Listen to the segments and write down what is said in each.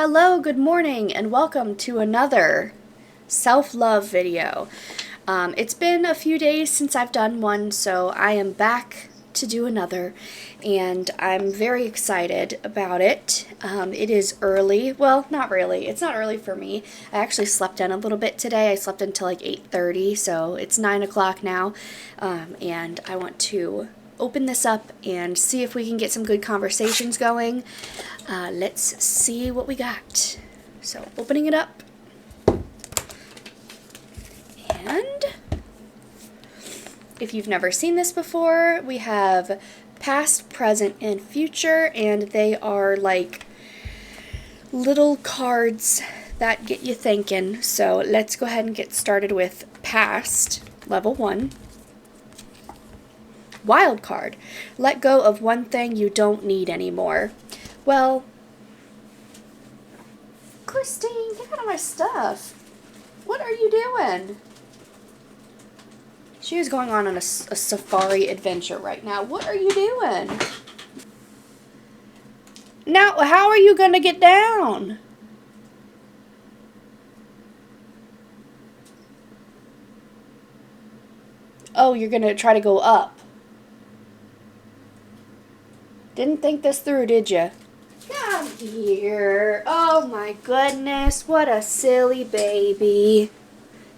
Hello, good morning, and welcome to another self-love video. It's been a few days since I've done one, so I am back to do another, and I'm very excited about it. It is early. Well, not really. It's not early for me. I actually slept in a little bit today. I slept until like 8:30, so it's 9 o'clock now, and I want to open this up and see if we can get some good conversations going. Let's see what we got. So, opening it up. And if you've never seen this before, we have past, present, and future, and they are like little cards that get you thinking. So, let's go ahead and get started with past, level 1. Wild card. Let go of one thing you don't need anymore. Well, Christine, get out of my stuff. What are you doing? She is going on a safari adventure right now. What are you doing? Now, how are you going to get down? Oh, you're going to try to go up. Didn't think this through, did you? Come here. Oh my goodness, what a silly baby.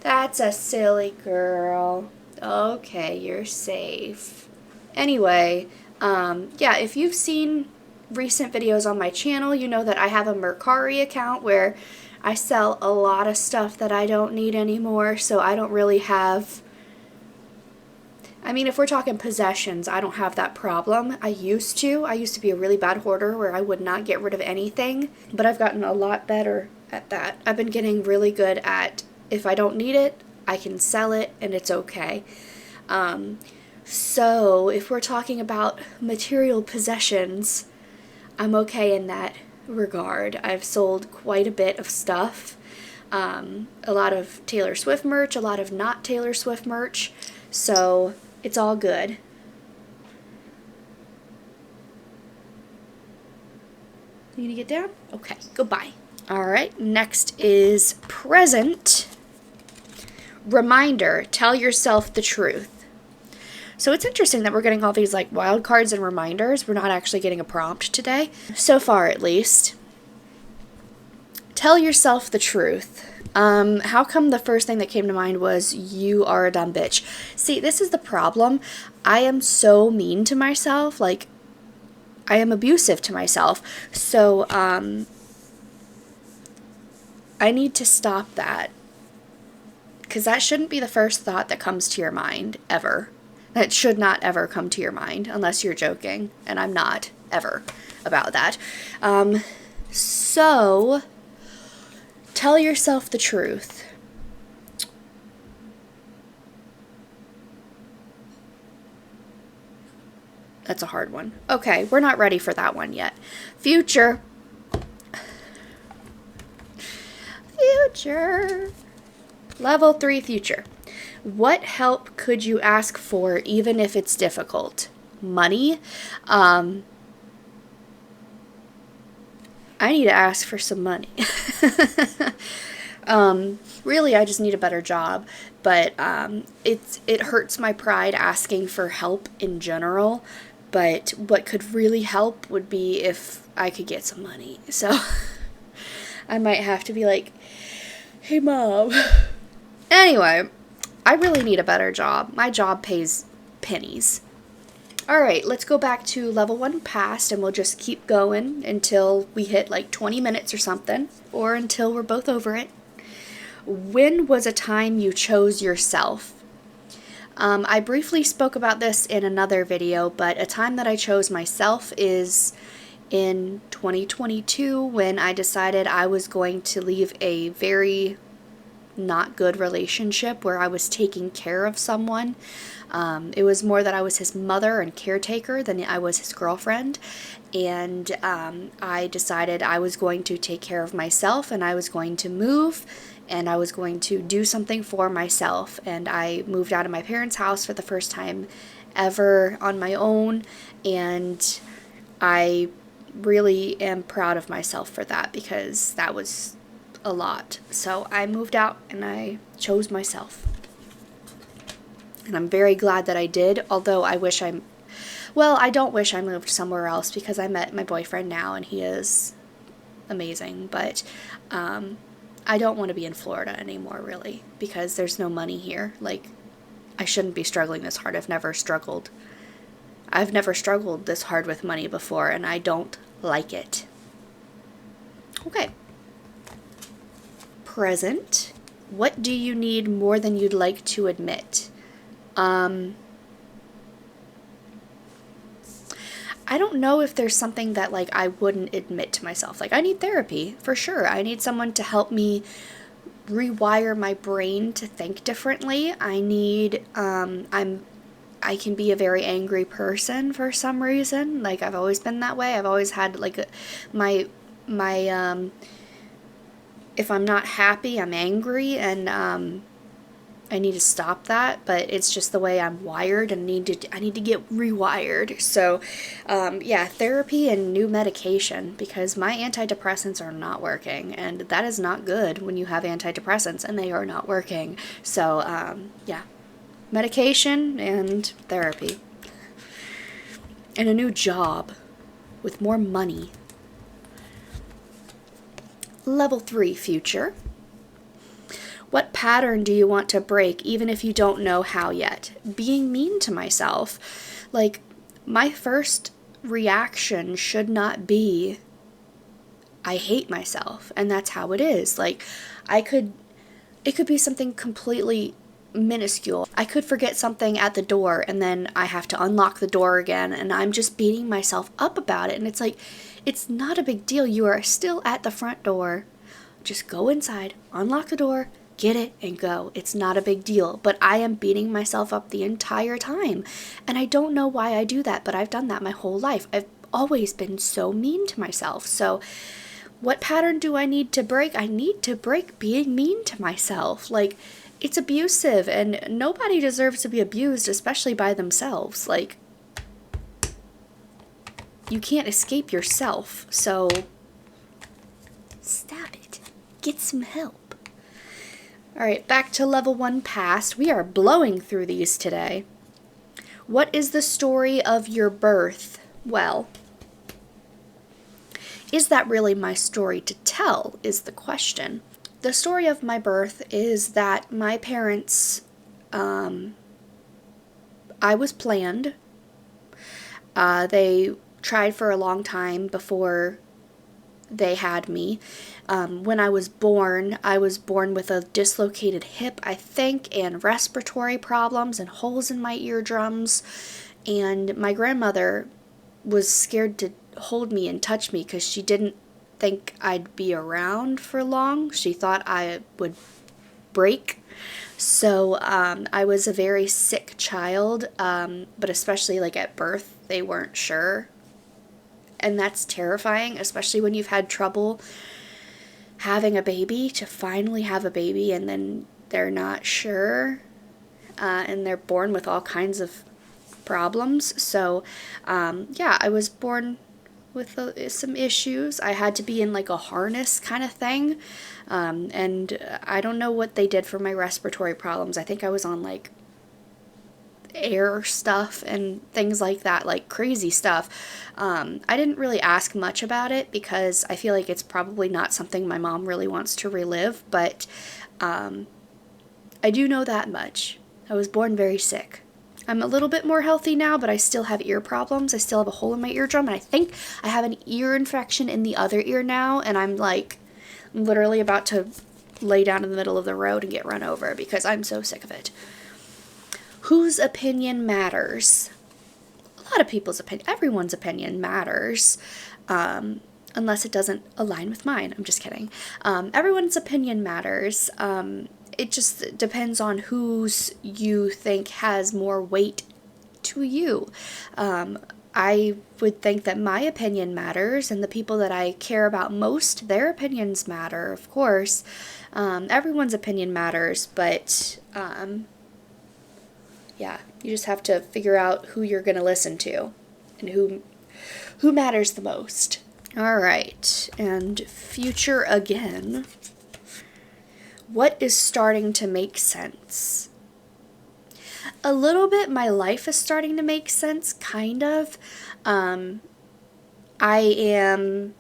That's a silly girl. Okay, you're safe. Anyway, yeah, if you've seen recent videos on my channel, you know that I have a Mercari account where I sell a lot of stuff that I don't need anymore, so I don't really have... I mean, if we're talking possessions, I don't have that problem. I used to be a really bad hoarder where I would not get rid of anything, but I've gotten a lot better at that. I've been getting really good at, if I don't need it, I can sell it and it's okay. So if we're talking about material possessions, I'm okay in that regard. I've sold quite a bit of stuff. A lot of Taylor Swift merch, a lot of not Taylor Swift merch, so it's all good. You gonna get down? Okay, goodbye. Alright, next is present. Reminder, tell yourself the truth. So it's interesting that we're getting all these like wild cards and reminders. We're not actually getting a prompt today, so far at least. Tell yourself the truth. How come the first thing that came to mind was you are a dumb bitch? See, this is the problem. I am so mean to myself. Like, I am abusive to myself. So, I need to stop that. Because that shouldn't be the first thought that comes to your mind, ever. That should not ever come to your mind, unless you're joking. And I'm not, ever, about that. So... tell yourself the truth. That's a hard one. Okay, we're not ready for that one yet. Future. Future. Level 3 future. What help could you ask for even if it's difficult? Money? I need to ask for some money. Really, I just need a better job, but it hurts my pride asking for help in general, but what could really help would be if I could get some money. So I might have to be like, hey mom. Anyway, I really need a better job. My job pays pennies. Alright, let's go back to level 1 past, and we'll just keep going until we hit like 20 minutes or something, or until we're both over it. When was a time you chose yourself? I briefly spoke about this in another video, but a time that I chose myself is in 2022 when I decided I was going to leave a very not good relationship where I was taking care of someone. It was more that I was his mother and caretaker than I was his girlfriend, and I decided I was going to take care of myself, and I was going to move, and I was going to do something for myself, and I moved out of my parents' house for the first time ever on my own, and I really am proud of myself for that, because that was a lot. So I moved out and I chose myself. And I'm very glad that I did, although I don't wish I moved somewhere else, because I met my boyfriend now and he is amazing, but I don't want to be in Florida anymore, really, because there's no money here. Like, I shouldn't be struggling this hard. I've never struggled this hard with money before, and I don't like it. Okay. Present. What do you need more than you'd like to admit? I don't know if there's something that, like, I wouldn't admit to myself. Like, I need therapy, for sure. I need someone to help me rewire my brain to think differently. I can be a very angry person for some reason. Like, I've always been that way. I've always had, like, my if I'm not happy, I'm angry, and I need to stop that, but it's just the way I'm wired, and I need to get rewired. So, yeah, therapy and new medication, because my antidepressants are not working, and that is not good when you have antidepressants and they are not working. So, yeah, medication and therapy. And a new job with more money. Level 3, future. What pattern do you want to break, even if you don't know how yet? Being mean to myself. Like, my first reaction should not be, I hate myself, and that's how it is. Like, it could be something completely minuscule. I could forget something at the door, and then I have to unlock the door again, and I'm just beating myself up about it. And it's like, it's not a big deal. You are still at the front door. Just go inside, unlock the door, get it, and go. It's not a big deal. But I am beating myself up the entire time. And I don't know why I do that, but I've done that my whole life. I've always been so mean to myself. So what pattern do I need to break? I need to break being mean to myself. Like, it's abusive, and nobody deserves to be abused, especially by themselves. Like, you can't escape yourself, so stop it. Get some help. Alright, back to level 1 past. We are blowing through these today. What is the story of your birth? Well, is that really my story to tell, is the question. The story of my birth is that my parents, I was planned. They tried for a long time before they had me. When I was born with a dislocated hip, I think, and respiratory problems and holes in my eardrums. And my grandmother was scared to hold me and touch me because she didn't think I'd be around for long. She thought I would break. So I was a very sick child, but especially like at birth, they weren't sure. And that's terrifying, especially when you've had trouble having a baby, to finally have a baby and then they're not sure, and they're born with all kinds of problems. So yeah, I was born with some issues. I had to be in like a harness kind of thing, and I don't know what they did for my respiratory problems. I think I was on like air stuff and things like that, like crazy stuff. I didn't really ask much about it because I feel like it's probably not something my mom really wants to relive, but I do know that much. I was born very sick. I'm a little bit more healthy now, but I still have ear problems. I still have a hole in my eardrum, and I think I have an ear infection in the other ear now, and I'm literally about to lay down in the middle of the road and get run over because I'm so sick of it. Whose opinion matters? A lot of people's opinion. Everyone's opinion matters, unless it doesn't align with mine. I'm just kidding. Everyone's opinion matters. It just depends on whose you think has more weight to you. I would think that my opinion matters, and the people that I care about most, their opinions matter, of course. Everyone's opinion matters, but yeah, you just have to figure out who you're going to listen to and who matters the most. All right, and future again. What is starting to make sense? A little bit, my life is starting to make sense, kind of. Um, I am,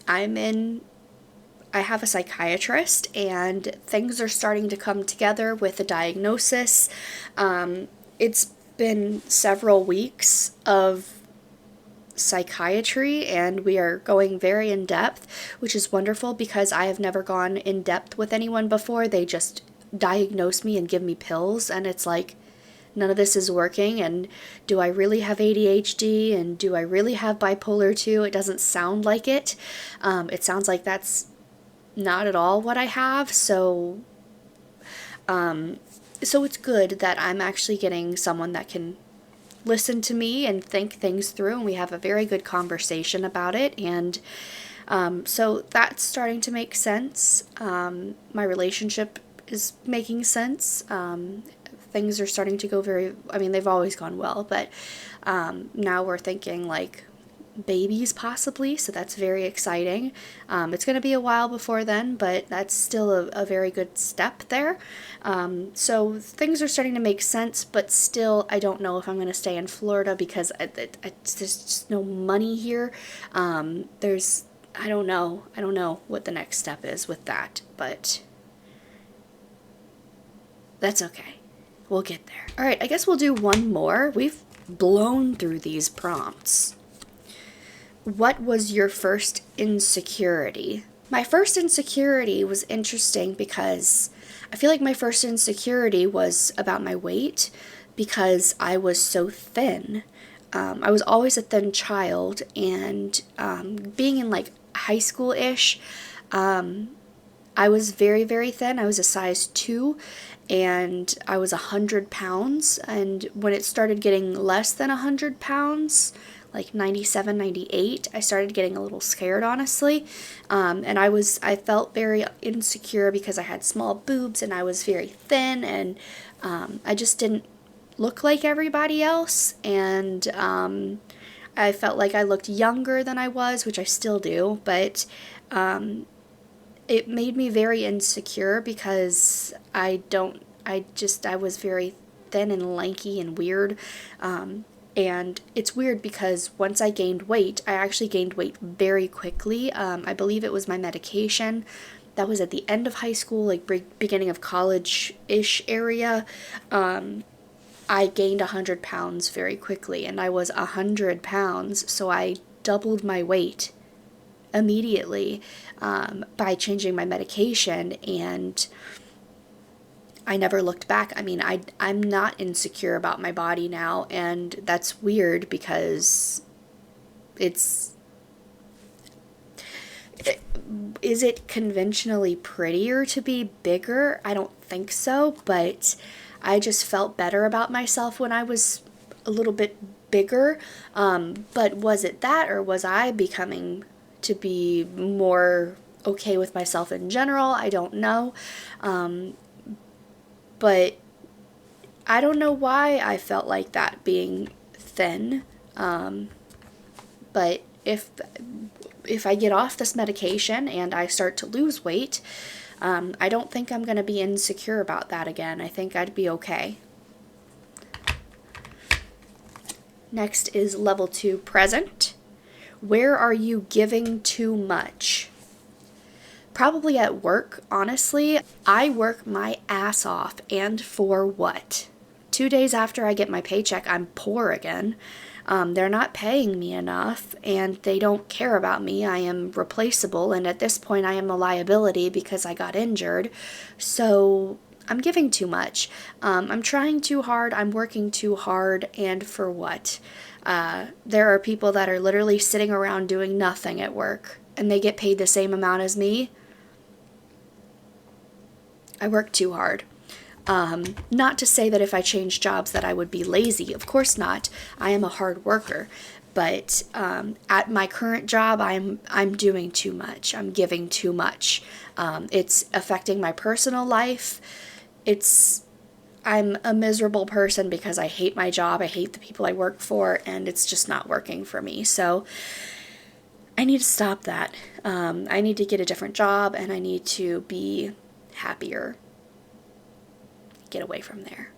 I'm in, I have a psychiatrist, and things are starting to come together with a diagnosis. It's been several weeks of psychiatry, and we are going very in depth, which is wonderful because I have never gone in depth with anyone before. They just diagnose me and give me pills, and it's like, none of this is working. And do I really have ADHD? And do I really have bipolar 2? It doesn't sound like it. It sounds like that's not at all what I have. So it's good that I'm actually getting someone that can listen to me and think things through, and we have a very good conversation about it. And so that's starting to make sense. My relationship is making sense. Things are starting to go they've always gone well, but now we're thinking like babies possibly, so that's very exciting. It's going to be a while before then, but that's still a very good step there. So things are starting to make sense, but still I don't know if I'm going to stay in Florida because there's just no money here. I don't know what the next step is with that, but that's okay. We'll get there. All right, I guess we'll do one more. We've blown through these prompts. What was your first insecurity? My first insecurity was interesting because I feel like my first insecurity was about my weight because I was so thin. I was always a thin child, and being in like high school-ish, I was very, very thin. I was a size 2, and I was 100 pounds. And when it started getting less than 100 pounds, like 97, 98, I started getting a little scared, honestly. And I felt very insecure because I had small boobs and I was very thin, and I just didn't look like everybody else. And I felt like I looked younger than I was, which I still do, but it made me very insecure because I was very thin and lanky and weird. And it's weird because once I gained weight, I actually gained weight very quickly. I believe it was my medication. That was at the end of high school, like beginning of college-ish area. I gained 100 pounds very quickly, and I was 100 pounds, so I doubled my weight immediately by changing my medication, and I never looked back. I mean, I'm not insecure about my body now, and that's weird because is it conventionally prettier to be bigger? I don't think so, but I just felt better about myself when I was a little bit bigger. But was it that, or was I becoming to be more okay with myself in general? I don't know. But I don't know why I felt like that being thin. But if I get off this medication and I start to lose weight, I don't think I'm going to be insecure about that again. I think I'd be okay. Next is level 2, present. Where are you giving too much? Probably at work, honestly. I work my ass off, and for what? 2 days after I get my paycheck, I'm poor again. They're not paying me enough, and they don't care about me. I am replaceable, and at this point I am a liability because I got injured. So I'm giving too much. I'm trying too hard. I'm working too hard, and for what? There are people that are literally sitting around doing nothing at work, and they get paid the same amount as me. I work too hard. Not to say that if I changed jobs that I would be lazy. Of course not. I am a hard worker. But at my current job, I'm doing too much. I'm giving too much. It's affecting my personal life. I'm a miserable person because I hate my job. I hate the people I work for, and it's just not working for me. So I need to stop that. I need to get a different job, and I need to be happier. Get away from there.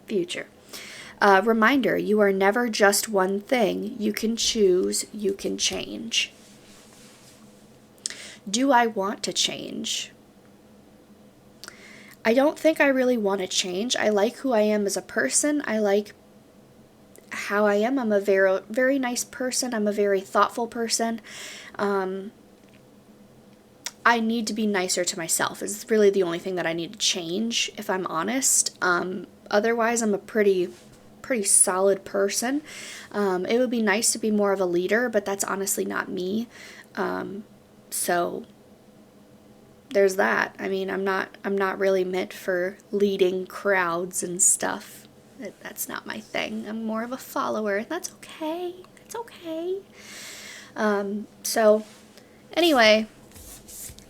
Future. Reminder, you are never just one thing. You can choose, you can change. Do I want to change? I don't think I really want to change. I like who I am as a person. I like how I am. I'm a very, very nice person. I'm a very thoughtful person. I need to be nicer to myself is really the only thing that I need to change, if I'm honest. Otherwise, I'm a pretty solid person. It would be nice to be more of a leader, but that's honestly not me. So there's that. I mean, I'm not really meant for leading crowds and stuff. That's not my thing. I'm more of a follower, and that's okay. It's okay. So anyway,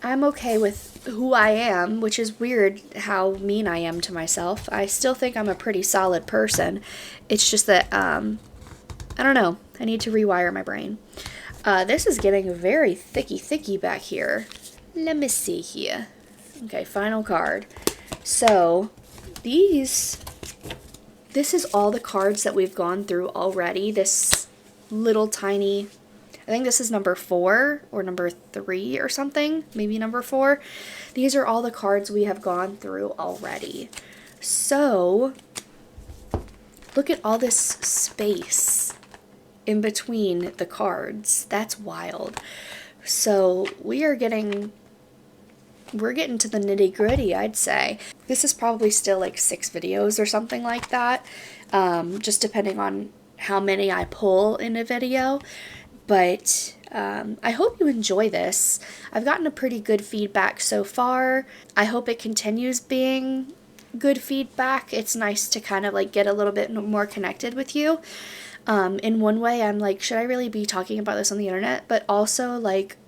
I'm okay with who I am, which is weird how mean I am to myself. I still think I'm a pretty solid person. It's just that, I don't know. I need to rewire my brain. This is getting very thicky back here. Let me see here. Okay, final card. So, this is all the cards that we've gone through already. This little tiny, I think this is number 4 or number 3 or something, maybe number 4. These are all the cards we have gone through already. So, look at all this space in between the cards. That's wild. So, we're getting to the nitty-gritty, I'd say. This is probably still like 6 videos or something like that, just depending on how many I pull in a video. But I hope you enjoy this. I've gotten a pretty good feedback so far. I hope it continues being good feedback. It's nice to kind of like get a little bit more connected with you. In one way, I'm like, should I really be talking about this on the internet? But also, like,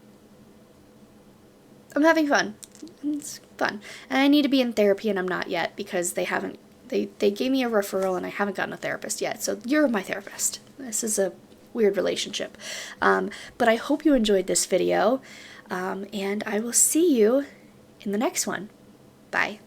I'm having fun. It's fun. And I need to be in therapy, and I'm not yet because they gave me a referral and I haven't gotten a therapist yet. So you're my therapist. This is a weird relationship. But I hope you enjoyed this video, and I will see you in the next one. Bye.